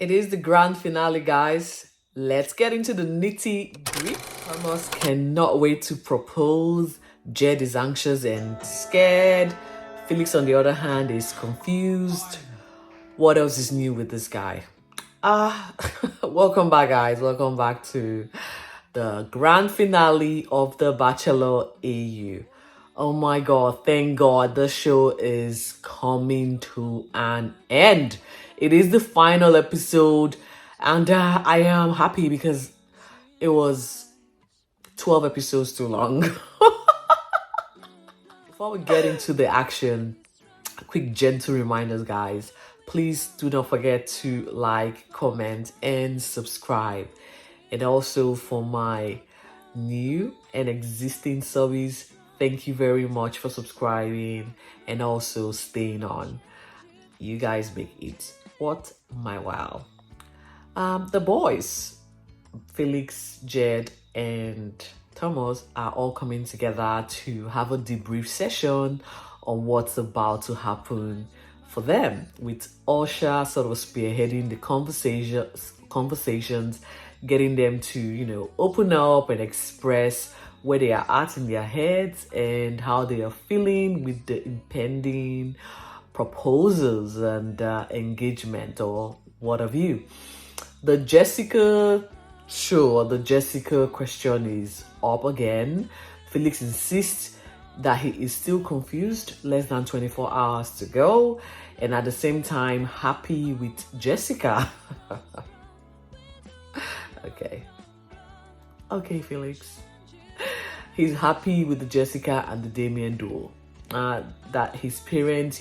It is the grand finale, guys. Let's get into the nitty gritty. Thomas cannot wait to propose. Jed is anxious and scared. Felix, on the other hand, is confused. What else is new with this guy? Welcome back, guys. Welcome back to the grand finale of the BachelorAu. Oh my god, thank god the show is coming to an end. It is the final episode, and I am happy because it was 12 episodes too long. Before we get into the action, quick gentle reminders, guys. Please do not forget to like, comment, and subscribe. And also for my new and existing subbies, thank you very much for subscribing and also staying on. You guys make it worth my while. The boys, Felix, Jed, and Thomas are all coming together to have a debrief session on what's about to happen for them, with Usher sort of spearheading the conversations, getting them to, open up and express where they are at in their heads and how they are feeling with the impending proposals and engagement or what have you. The Jessica question is up again. Felix insists that he is still confused, less than 24 hours to go, and at the same time happy with Jessica. Okay, Felix. He's happy with the Jessica and the Damien duo. That his parents,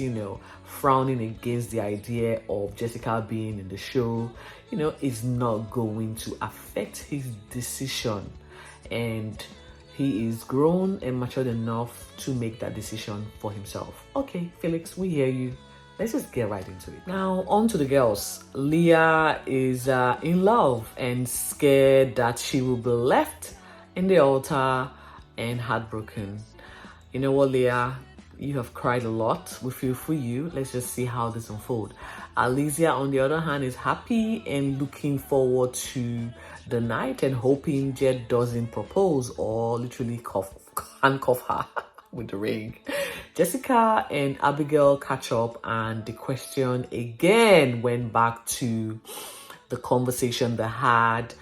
frowning against the idea of Jessica being in the show, is not going to affect his decision. And he is grown and matured enough to make that decision for himself. Okay, Felix, we hear you. Let's just get right into it. Now, on to the girls. Leah is in love and scared that she will be left in the altar and heartbroken. You know what, Leah? You have cried a lot. We feel for you. Let's just see how this unfolds. Alicia, on the other hand, is happy and looking forward to the night and hoping Jed doesn't propose or literally handcuff her with the ring. Jessica and Abigail catch up, and the question again went back to the conversation they had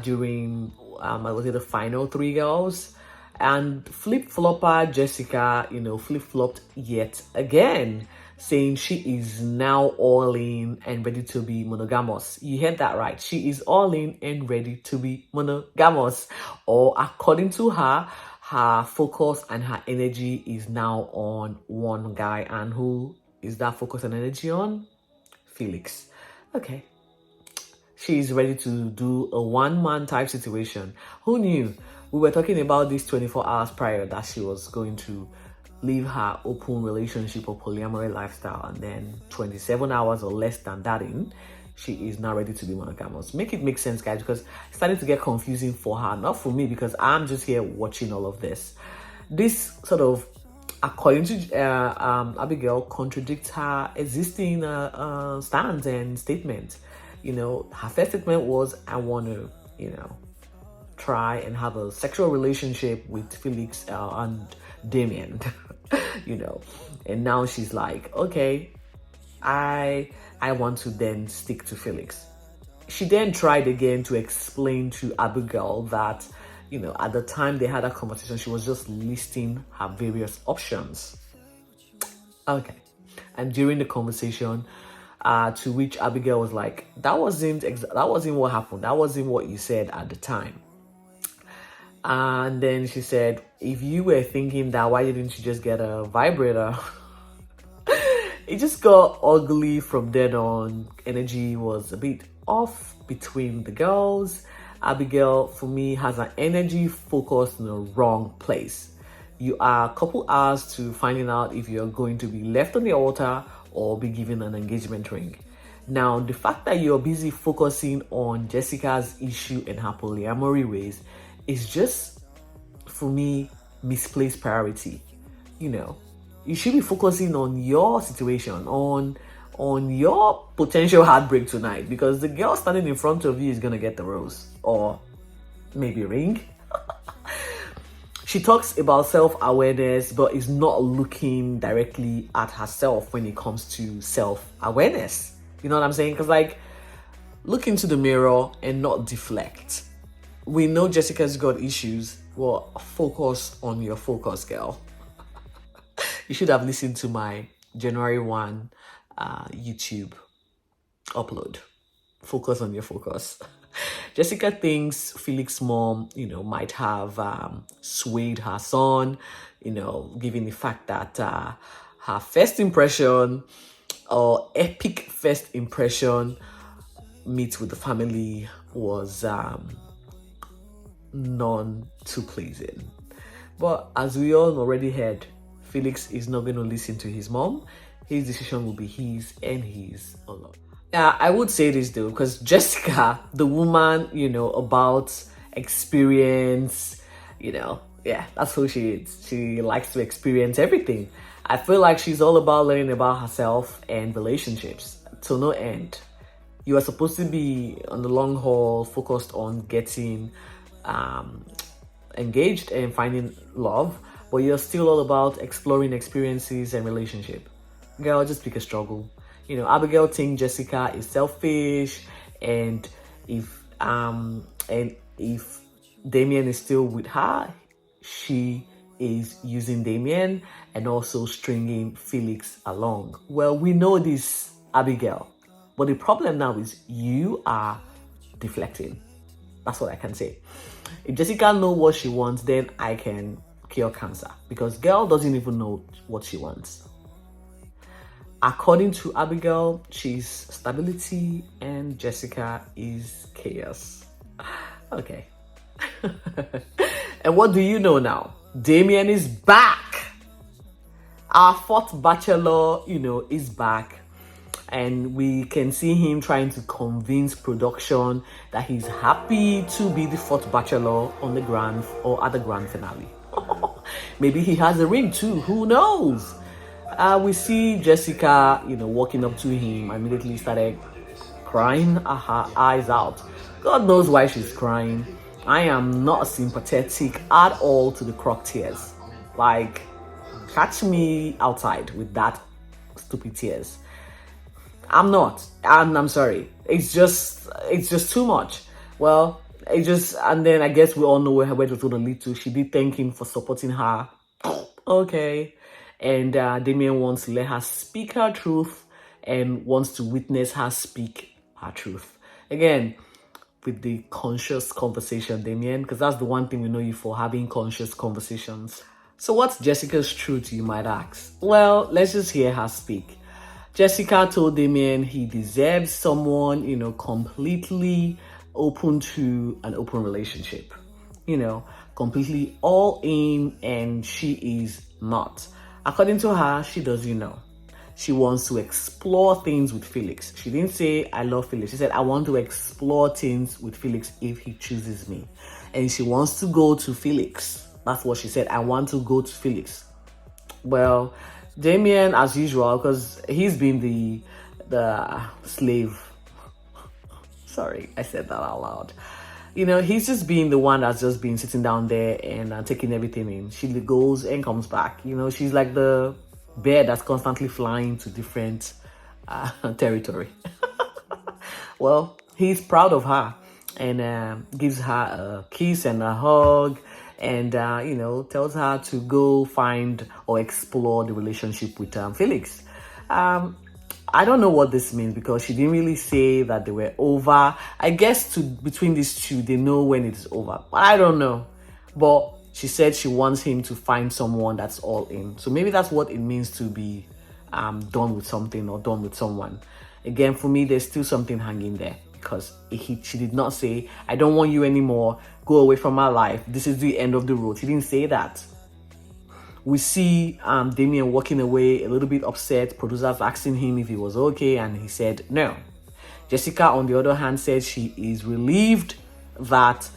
during was it the final three girls. And flip-flopper Jessica, flip-flopped yet again, saying she is now all in and ready to be monogamous. You heard that right. She is all in and ready to be monogamous. Or according to her, her focus and her energy is now on one guy. And who is that focus and energy on? Felix. Okay. She's ready to do a one-man type situation. Who knew? We were talking about this 24 hours prior that she was going to leave her open relationship or polyamory lifestyle, and then 27 hours or less than that in, she is now ready to be monogamous. Make it make sense, guys, because it's starting to get confusing for her, not for me, because I'm just here watching all of this. This sort of, according to Abigail, contradicts her existing stance and statement. Her first statement was, I want to, try and have a sexual relationship with Felix and Damien, and now she's like, okay, I want to then stick to Felix. She then tried again to explain to Abigail that, at the time they had a conversation, she was just listing her various options. Okay. And during the conversation, to which Abigail was like, that wasn't what happened. That wasn't what you said at the time. And then she said, if you were thinking that, why didn't you just get a vibrator? It just got ugly from then on. Energy was a bit off between the girls. Abigail, for me, has her energy focused in the wrong place. You are a couple hours to finding out if you're going to be left on the altar or be given an engagement ring. Now, the fact that you're busy focusing on Jessica's issue and her polyamory ways is just, for me, misplaced priority. You should be focusing on your situation, on on your potential heartbreak tonight, because the girl standing in front of you is gonna get the rose or maybe ring. She talks about self-awareness, but is not looking directly at herself when it comes to self-awareness. You know what I'm saying? Because, like, look into the mirror and not deflect. We know Jessica's got issues. Well, focus on your focus, girl. You should have listened to my January 1 YouTube upload. Focus on your focus. Jessica thinks Felix's mom, might have swayed her son, given the fact that her first impression or epic first impression meet with the family was none too pleasing. But as we all already heard, Felix is not going to listen to his mom. His decision will be his and his alone. Yeah, I would say this though, because Jessica, the woman, about experience, that's who she is. She likes to experience everything. I feel like she's all about learning about herself and relationships to no end. You are supposed to be on the long haul, focused on getting engaged and finding love, but you're still all about exploring experiences and relationship. Girl, just pick a struggle. Abigail thinks Jessica is selfish, and if Damien is still with her, she is using Damien and also stringing Felix along. Well, we know this, Abigail, but the problem now is you are deflecting. That's what I can say. If Jessica knows what she wants, then I can cure cancer, because girl doesn't even know what she wants. According to Abigail, she's stability and Jessica is chaos. Okay. And what do you know now? Damien is back. Our fourth bachelor, is back. And we can see him trying to convince production that he's happy to be the fourth bachelor on the grand or at the grand finale. Maybe he has a ring too. Who knows? We see Jessica, walking up to him, immediately started crying her eyes out. God knows why she's crying. I am not sympathetic at all to the Krux tears. Like, catch me outside with that stupid tears. I'm not. I'm sorry. It's just too much. Well, and then I guess we all know where it was going to lead to. She did thank him for supporting her. Okay. And Damien wants to let her speak her truth and wants to witness her speak her truth. Again, with the conscious conversation, Damien, because that's the one thing we know you for, having conscious conversations. So what's Jessica's truth, you might ask? Well, let's just hear her speak. Jessica told Damien he deserves someone, completely open to an open relationship. Completely all in, and she is not. According to her, she doesn't know. She wants to explore things with Felix. She didn't say, I love Felix. She said, I want to explore things with Felix if he chooses me. And she wants to go to Felix. That's what she said. I want to go to Felix. Well, Damien, as usual, because he's been the slave. Sorry, I said that out loud. He's just being the one that's just been sitting down there and taking everything in. She goes and comes back. She's like the bird that's constantly flying to different territory. Well, he's proud of her and gives her a kiss and a hug and, tells her to go find or explore the relationship with Felix. I don't know what this means because she didn't really say that they were over. I guess between these two, they know when it's over. But I don't know. But she said she wants him to find someone that's all in. So maybe that's what it means to be done with something or done with someone. Again, for me, there's still something hanging there because she did not say, I don't want you anymore. Go away from my life. This is the end of the road. She didn't say that. We see Damien walking away a little bit upset. Producers asking him if he was okay, and he said no. Jessica, on the other hand, said she is relieved that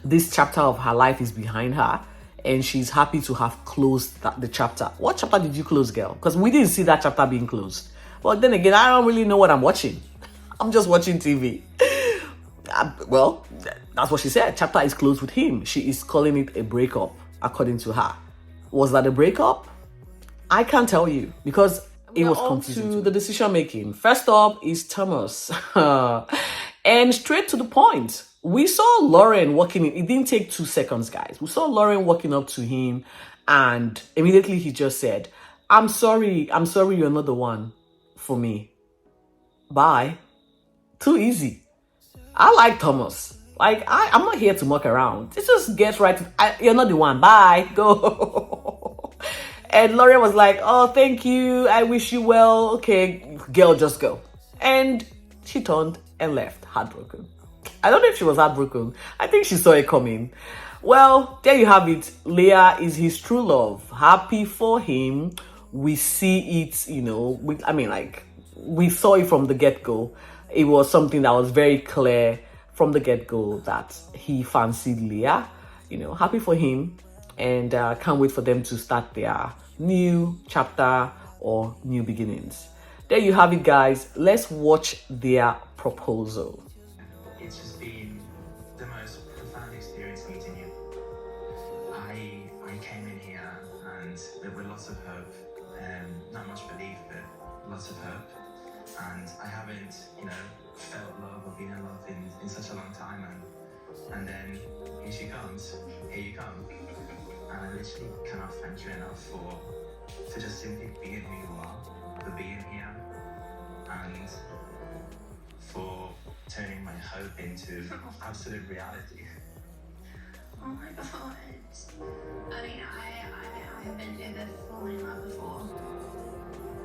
this chapter of her life is behind her, and she's happy to have closed the chapter. What chapter did you close, girl? Because we didn't see that chapter being closed. But then again, I don't really know what I'm watching. I'm just watching TV. Well, that's what she said. Chapter is closed with him. She is calling it a breakup, according to her. Was that a breakup? I can't tell you because it was confusing. To the decision making. First up is Thomas. And straight to the point. We saw Lauren walking in. It didn't take 2 seconds, guys. We saw Lauren walking up to him, and immediately he just said, I'm sorry you're not the one for me. Bye. Too easy. I like Thomas. Like, I'm not here to muck around. It just gets right. You're not the one. Bye. Go. And Lauren was like, oh, thank you. I wish you well. Okay, girl, just go. And she turned and left, heartbroken. I don't know if she was heartbroken. I think she saw it coming. Well, there you have it. Leah is his true love. Happy for him. We see it, we saw it from the get-go. It was something that was very clear from the get-go that he fancied Leah. Happy for him. And can't wait for them to start their new chapter or new beginnings. There you have it, guys. Let's watch their proposal. It's just been the most profound experience meeting you. I came in here and there were lots of hope, not much belief, but lots of hope. And I haven't, felt love or been in love in such a long time. And then here she comes, here you come. And I literally cannot thank you enough for just simply being who you are, for being here, and for turning my hope into absolute reality. Oh my god. I mean, I haven't ever fallen in love before.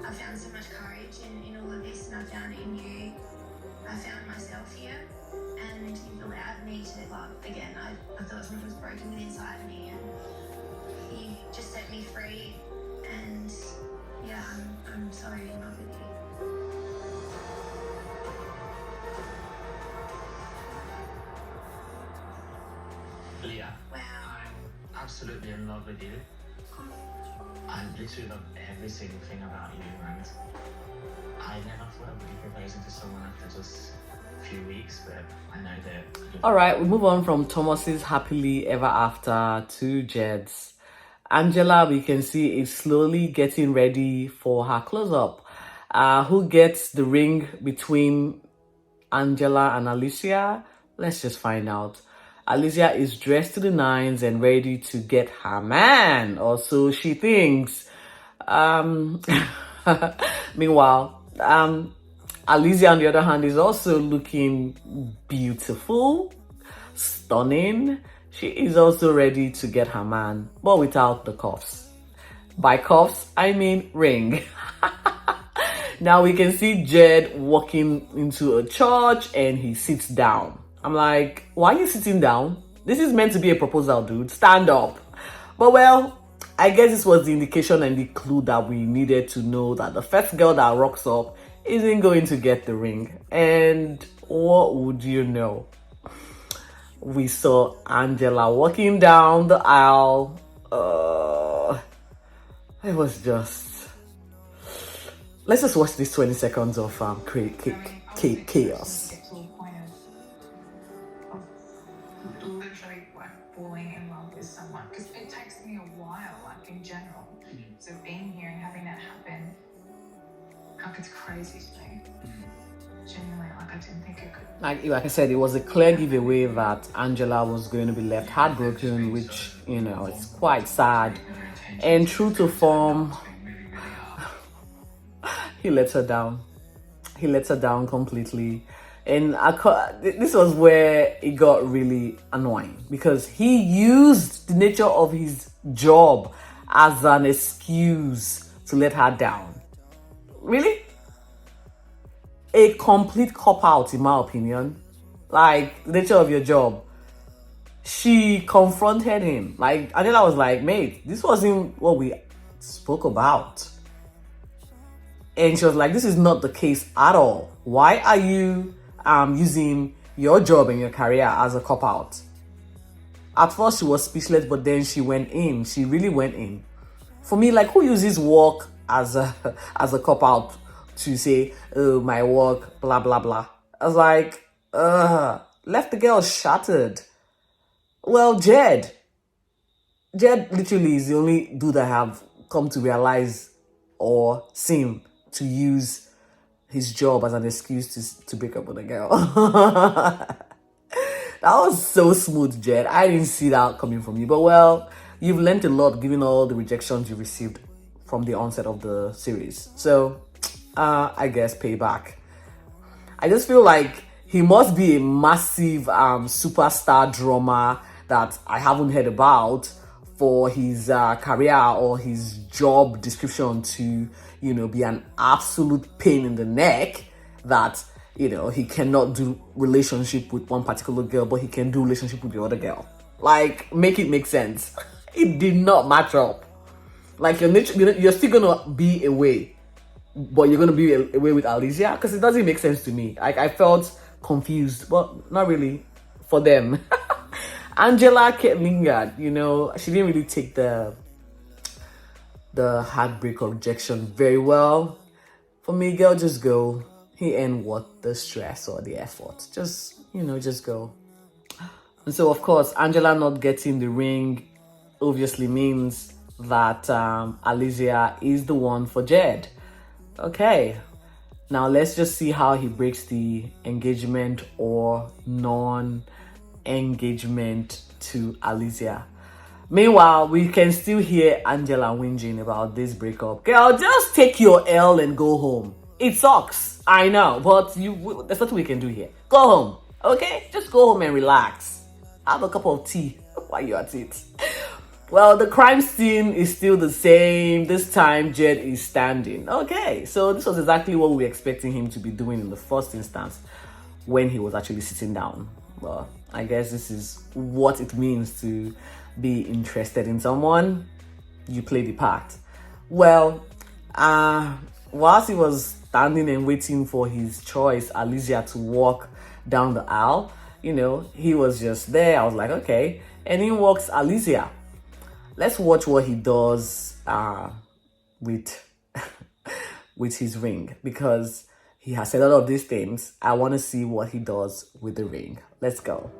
I found so much courage in all of this, and I found it in you. I found myself here, and you've allowed me to love again. I thought something was broken within inside of me, and you just set me free, and yeah, I'm so in love with you. Leah, Wow. I'm absolutely in love with you. I literally love every single thing about you, and I never thought I would be proposing to someone after just a few weeks, but I know that. All right, we move on from Thomas's happily ever after to Jed's. Angela, we can see, is slowly getting ready for her close-up. Who gets the ring between Angela and Alicia? Let's just find out. Alicia is dressed to the nines and ready to get her man, or so she thinks. Meanwhile, Alicia, on the other hand, is also looking beautiful, stunning. She is also ready to get her man, but without the cuffs. By cuffs, I mean ring. Now we can see Jed walking into a church and he sits down. I'm like, why are you sitting down? This is meant to be a proposal, dude. Stand up. But well, I guess this was the indication and the clue that we needed to know that the first girl that rocks up isn't going to get the ring. And what would you know? We saw Angela walking down the aisle. It was just... Let's just watch these 20 seconds of chaos. Literally like falling in love with someone, because it takes me a while, like in general. So being here and having that happen, like it's crazy to me. Genuinely, like I didn't think it could. Like I said, it was a clear giveaway that Angela was going to be left heartbroken, which, it's quite sad. And true to form, he lets her down. He lets her down completely. And this was where it got really annoying, because he used the nature of his job as an excuse to let her down. Really? A complete cop-out, in my opinion. Like, the nature of your job. She confronted him. Like, Angela was like, mate, this wasn't what we spoke about. And she was like, this is not the case at all. Why are you using your job and your career as a cop-out? At first she was speechless, but then she went in. She really went in. For me, like, who uses work as a as a cop out to say, oh, my work, blah blah blah. I was like, left the girl shattered. Well, Jed literally is the only dude I have come to realize or seen to use his job as an excuse to break up with a girl. That was so smooth, Jed. I didn't see that coming from you. But well, you've learned a lot given all the rejections you received from the onset of the series. So, I guess payback. I just feel like he must be a massive superstar drummer that I haven't heard about for his career or his job description to, be an absolute pain in the neck that, he cannot do relationship with one particular girl, but he can do relationship with the other girl. Like, make it make sense. It did not match up. Like, you're still gonna be away, but you're gonna be away with Alicia, because it doesn't make sense to me. Like, I felt confused, but not really for them. Angela kept lingered, she didn't really take the heartbreak or rejection very well. For me, girl, just go. He ain't worth the stress or the effort. Just go. And so, of course, Angela not getting the ring obviously means that Alicia is the one for Jed. Okay. Now, let's just see how he breaks the engagement or non-engagement to Alicia. Meanwhile, we can still hear Angela whinging about this breakup. Girl, just take your L and go home. It sucks, I know, but there's nothing we can do here. Go home, okay? Just go home and relax. Have a cup of tea while you're at it. Well, the crime scene is still the same. This time, Jed is standing. Okay, so this was exactly what we were expecting him to be doing in the first instance when he was actually sitting down. Well, I guess this is what it means to be interested in someone. You play the part. Well, whilst he was standing and waiting for his choice, Alicia, to walk down the aisle, he was just there. I was like, okay. And in walks Alicia. Let's watch what he does with his ring, because he has said all of these things. I want to see what he does with the ring. Let's go.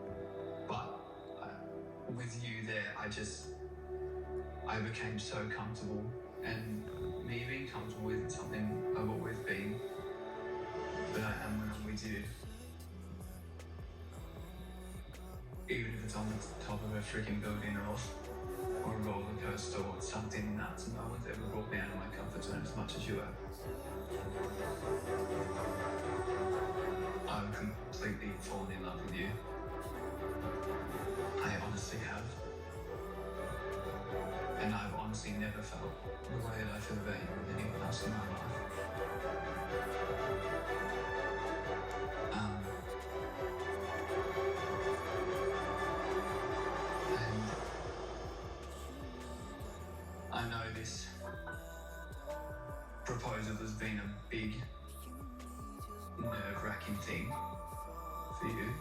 But with you there, I became so comfortable, and me being comfortable with something I've always been, but I am when I'm with you. Even if it's on the top of a freaking building or a roller coaster or something nuts, no one's ever brought me out of my comfort zone as much as you have. I've completely fallen in love with you. I honestly have. And I've honestly never felt the way that I feel about you with anyone else in my life. And I know this proposal has been a big, nerve-wracking thing for you.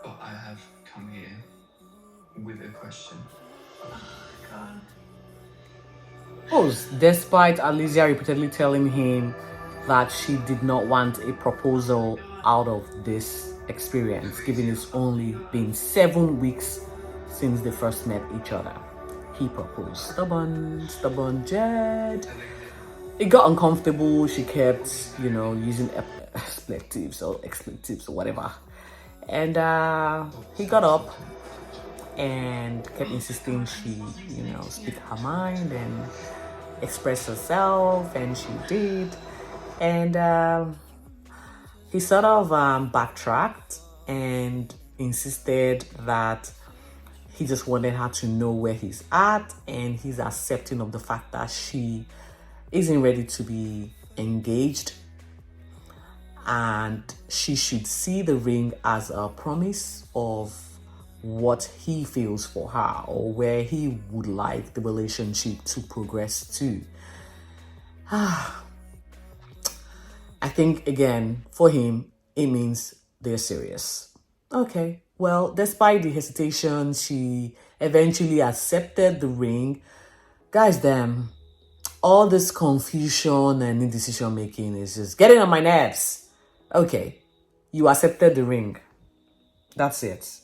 But I have come here with a question. God. Despite Alicia repeatedly telling him that she did not want a proposal out of this experience, given it's only been 7 weeks since they first met each other, he proposed. Stubborn Jed. It got uncomfortable. She kept, using expletives or whatever. And he got up and kept insisting she, speak her mind and express herself, and she did. And he sort of backtracked and insisted that he just wanted her to know where he's at, and he's accepting of the fact that she isn't ready to be engaged, and she should see the ring as a promise of what he feels for her or where he would like the relationship to progress to. I think, again, for him, it means they're serious. Okay, well, despite the hesitation, she eventually accepted the ring. Guys, damn, all this confusion and indecision making is just getting on my nerves. Okay, you accepted the ring. That's it.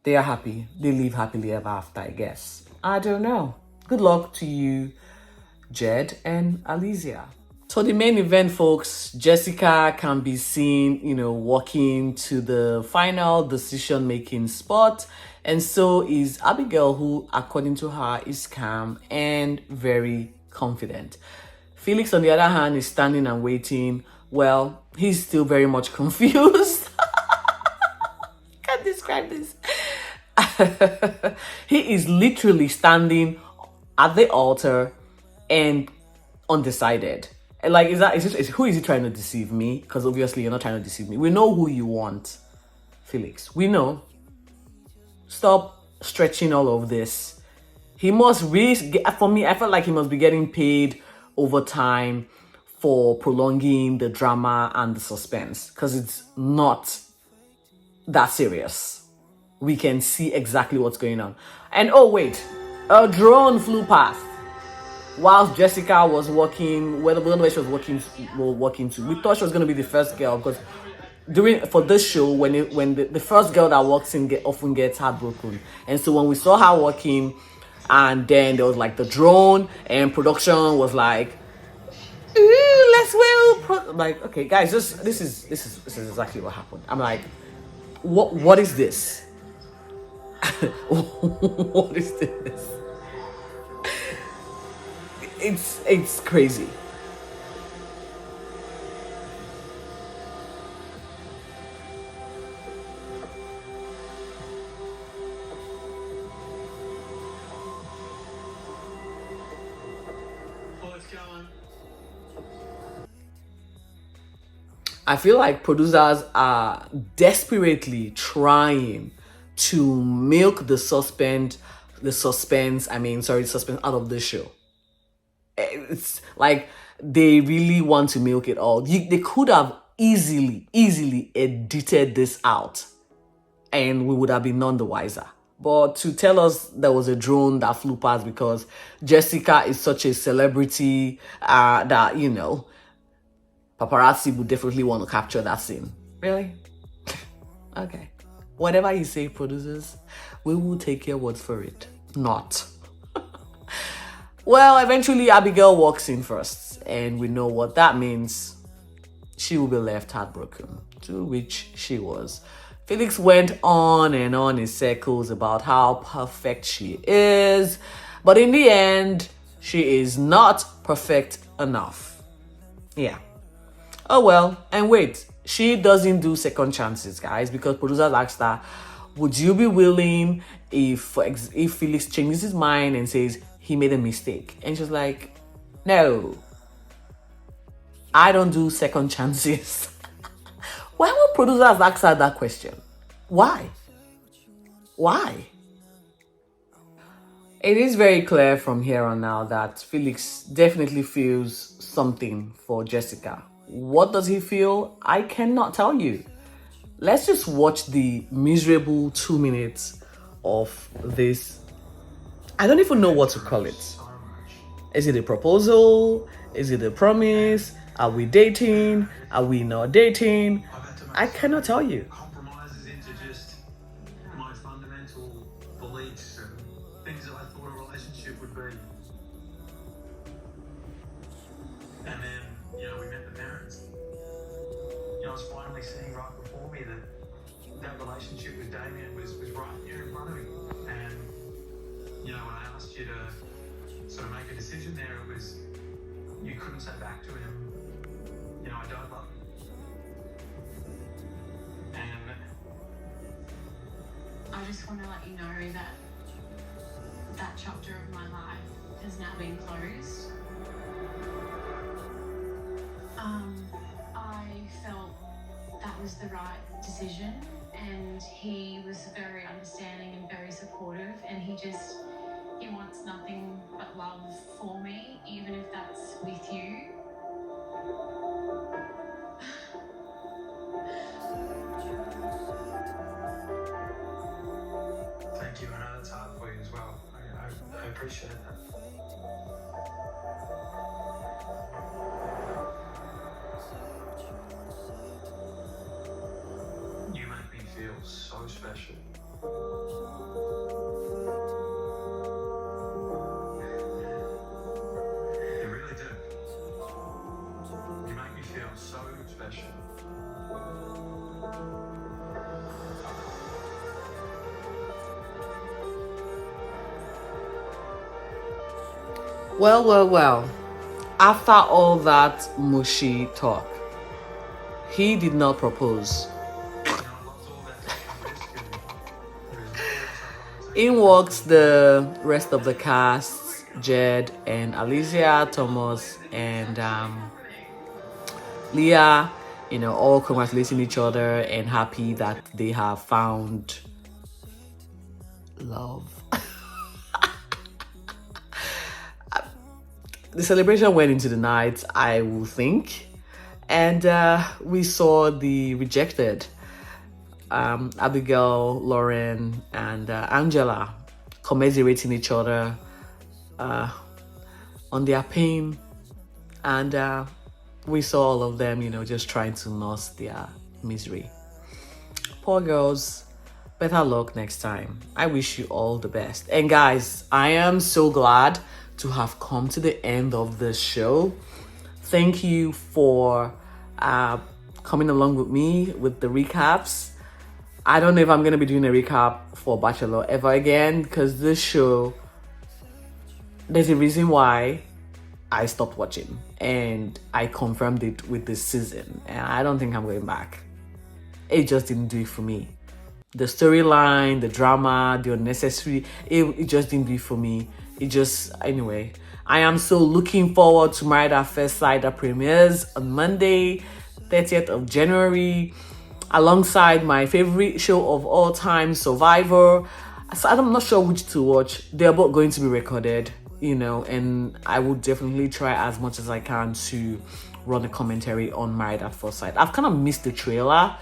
They are happy. They live happily ever after, I guess. I don't know. Good luck to you, Jed and Alicia. So the main event, folks, Jessica can be seen, walking to the final decision-making spot. And so is Abigail, who, according to her, is calm and very confident. Felix, on the other hand, is standing and waiting. Well, he's still very much confused. Can't describe this. He is literally standing at the altar and undecided. And like, who is he trying to deceive? Me? Because obviously you're not trying to deceive me. We know who you want, Felix. We know. Stop stretching all of this. He must really, for me, I felt like he must be getting paid over time for prolonging the drama and the suspense, because it's not that serious. We can see exactly what's going on. And oh wait, a drone flew past whilst Jessica was walking, where she was walking to. We thought she was going to be the first girl, because for this show, when the first girl that walks in often gets heartbroken. And so when we saw her walking, and then there was like the drone, and production was like, "Ooh, let's wait." Like, okay, guys, this is exactly what happened. I'm like, what is this? What is this? It's crazy. I feel like producers are desperately trying to milk the suspense out of the show. It's like they really want to milk it all. They could have easily edited this out and we would have been none the wiser. But to tell us there was a drone that flew past because Jessica is such a celebrity that, paparazzi would definitely want to capture that scene. Really? Okay. Whatever you say, producers, we will take your words for it. Not. Well, eventually Abigail walks in first, and we know what that means. She will be left heartbroken, to which she was. Felix went on and on in circles about how perfect she is, but in the end, she is not perfect enough. Yeah. Oh well, and wait, she doesn't do second chances, guys, because producers asked her, would you be willing if Felix changes his mind and says he made a mistake? And she's like, no, I don't do second chances. Why would producers ask her that question? Why? It is very clear from here on now that Felix definitely feels something for Jessica. What does he feel? I cannot tell you. Let's just watch the miserable 2 minutes of this. I don't even know what to call it. Is it a proposal? Is it a promise? Are we dating? Are we not dating? I cannot tell you. Compromises into just my fundamental beliefs and things that I thought a relationship would be. And then, we met the parents. I was finally seeing right before me that relationship with Damien was right here in front of me. And, when I asked you to sort of make a decision there, it was, you couldn't say back to him, I don't love you. And I just want to let you know that that chapter of my life has now been closed. I felt that was the right decision, and he was very understanding and very supportive, and he wants nothing but love for me, even if that's with you. I appreciate that. You make me feel so special. You really do. You make me feel so special. Well. After all that mushy talk, he did not propose. In walks the rest of the cast, Jed and Alicia, Thomas, and Leah, all congratulating each other and happy that they have found love. The celebration went into the night, I will think, and we saw the rejected Abigail, Lauren, and Angela commiserating each other on their pain, and we saw all of them, just trying to nurse their misery. Poor girls. Better luck next time. I wish you all the best. And guys, I am so glad to have come to the end of the show. Thank you for coming along with me with the recaps. I don't know if I'm going to be doing a recap for Bachelor ever again, because this show, there's a reason why I stopped watching, and I confirmed it with this season, and I don't think I'm going back. It just didn't do it for me. The storyline, the drama, the unnecessary, it just didn't do it for me. Anyway, I am so looking forward to Married at First Sight that premieres on Monday, 30th of January, alongside my favorite show of all time, Survivor. So I'm not sure which to watch. They're both going to be recorded, and I will definitely try as much as I can to run a commentary on Married at First Sight. I've kind of missed the trailer,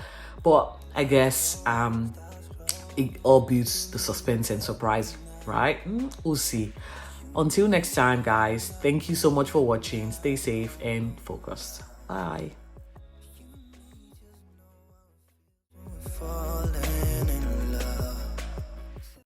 but I guess it all builds the suspense and surprise, right? We'll see. Until next time, guys, thank you so much for watching. Stay safe and focused. Bye.